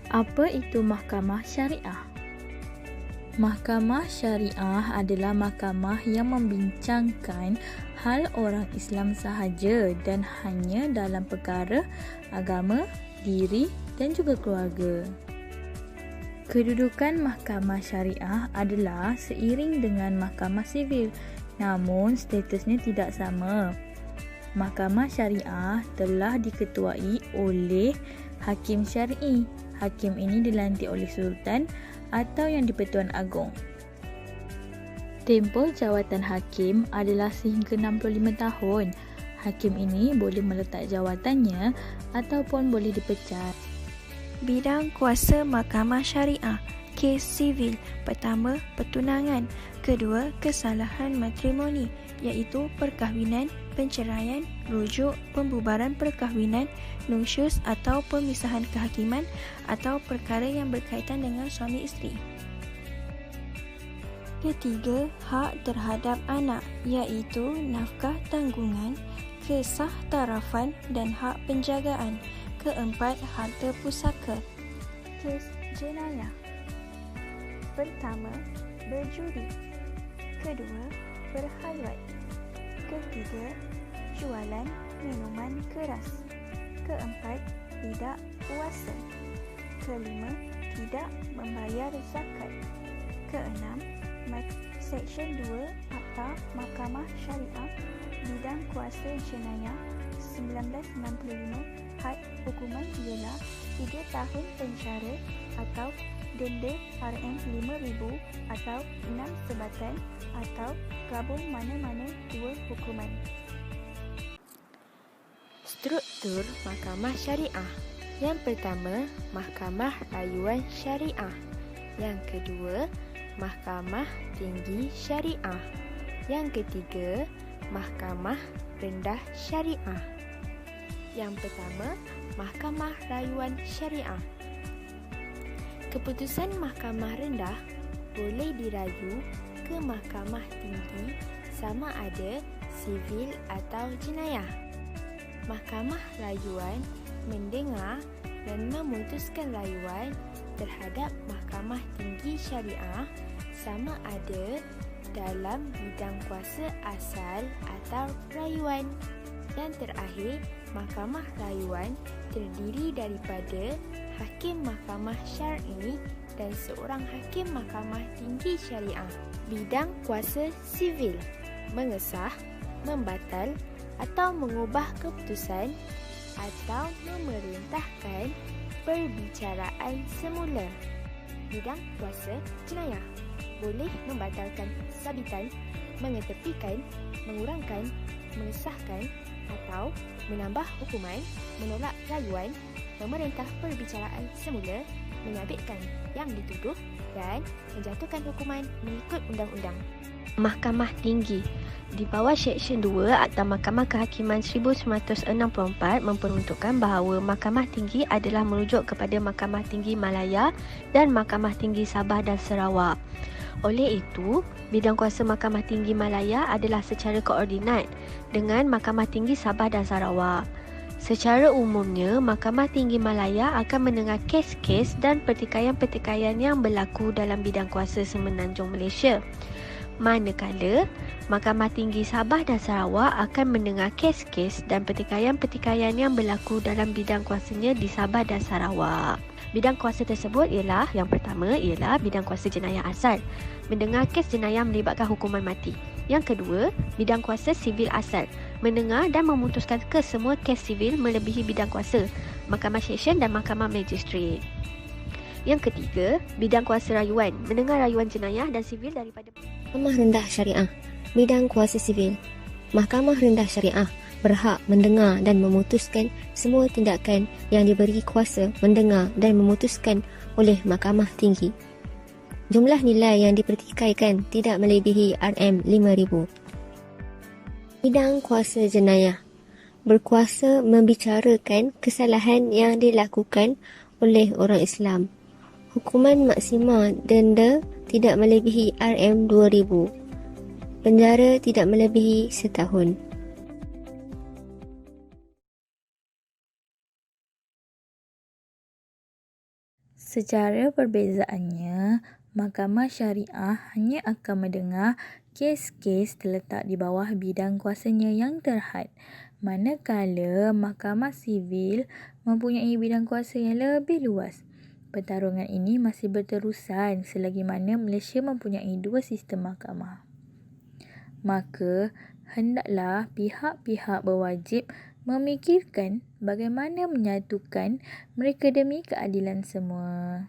Apa itu mahkamah syariah? Mahkamah syariah adalah mahkamah yang membincangkan hal orang Islam sahaja dan hanya dalam perkara agama, diri dan juga keluarga. Kedudukan mahkamah syariah adalah seiring dengan mahkamah sivil, namun statusnya tidak sama. Mahkamah syariah telah diketuai oleh hakim syar'i. Hakim ini dilantik oleh sultan atau yang di-Pertuan Agong. Tempoh jawatan hakim adalah sehingga 65 tahun. Hakim ini boleh meletak jawatannya ataupun boleh dipecat. Bidang kuasa mahkamah syariah. Kes sivil. Pertama, pertunangan. Kedua, kesalahan matrimoni, iaitu perkahwinan, penceraian, rujuk, pembubaran perkahwinan, nusyus atau pemisahan kehakiman atau perkara yang berkaitan dengan suami isteri. Ketiga, hak terhadap anak, iaitu nafkah tanggungan, kesahtarafan dan hak penjagaan. Keempat, harta pusaka. Kes jenayah. Pertama, berjudi. Kedua, berkhalwat. Ketiga, jualan minuman keras. Keempat, tidak puasa. Kelima, tidak membayar zakat. Keenam, Seksyen 2 Akta Mahkamah Syariah Bidang Kuasa Jenayah 1965. Had hukuman ialah 3 tahun penjara atau denda RM5,000 atau 6 sebatan atau gabung mana-mana 2 hukuman. Struktur Mahkamah Syariah. Yang pertama, Mahkamah Rayuan Syariah. Yang kedua, Mahkamah Tinggi Syariah. Yang ketiga, Mahkamah Rendah Syariah. Yang pertama, Mahkamah Rayuan Syariah. Keputusan Mahkamah Rendah boleh dirayu ke Mahkamah Tinggi sama ada sivil atau jenayah. Mahkamah Rayuan mendengar dan memutuskan rayuan terhadap Mahkamah Tinggi Syariah sama ada dalam bidang kuasa asal atau rayuan. Dan terakhir, Mahkamah Rayuan terdiri daripada Hakim Mahkamah Syar'i dan seorang Hakim Mahkamah Tinggi Syariah. Bidang kuasa sivil, mengesah, membatal atau mengubah keputusan atau memerintahkan perbicaraan semula. Bidang kuasa jenayah, boleh membatalkan sabitan, mengetepikan, mengurangkan, mengesahkan atau menambah hukuman, menolak rayuan, memerintah perbicaraan semula, menyabitkan yang dituduh dan menjatuhkan hukuman mengikut undang-undang. Mahkamah Tinggi. Di bawah Seksyen 2 Akta Mahkamah Kehakiman 1964 memperuntukkan bahawa Mahkamah Tinggi adalah merujuk kepada Mahkamah Tinggi Malaya dan Mahkamah Tinggi Sabah dan Sarawak. Oleh itu, bidang kuasa Mahkamah Tinggi Malaya adalah secara koordinat dengan Mahkamah Tinggi Sabah dan Sarawak. Secara umumnya, Mahkamah Tinggi Malaya akan mendengar kes-kes dan pertikaian-pertikaian yang berlaku dalam bidang kuasa Semenanjung Malaysia. Manakala, Mahkamah Tinggi Sabah dan Sarawak akan mendengar kes-kes dan pertikaian-pertikaian yang berlaku dalam bidang kuasanya di Sabah dan Sarawak. Bidang kuasa tersebut ialah, yang pertama ialah bidang kuasa jenayah asal, mendengar kes jenayah melibatkan hukuman mati. Yang kedua, bidang kuasa sivil asal, mendengar dan memutuskan kesemua kes sivil melebihi bidang kuasa Mahkamah Seksyen dan Mahkamah Magistrate. Yang ketiga, bidang kuasa rayuan, mendengar rayuan jenayah dan sivil daripada Mahkamah Rendah Syariah. Bidang kuasa sivil. Mahkamah Rendah Syariah berhak mendengar dan memutuskan semua tindakan yang diberi kuasa mendengar dan memutuskan oleh Mahkamah Tinggi. Jumlah nilai yang dipertikaikan tidak melebihi RM5,000. Bidang kuasa jenayah. Berkuasa membicarakan kesalahan yang dilakukan oleh orang Islam. Hukuman maksima denda tidak melebihi RM2,000. Penjara tidak melebihi setahun. Secara perbezaannya, Mahkamah Syariah hanya akan mendengar kes-kes terletak di bawah bidang kuasanya yang terhad, manakala Mahkamah Sivil mempunyai bidang kuasa yang lebih luas. Pertarungan ini masih berterusan selagi mana Malaysia mempunyai dua sistem mahkamah. Maka, hendaklah pihak-pihak berwajib memikirkan bagaimana menyatukan mereka demi keadilan semua.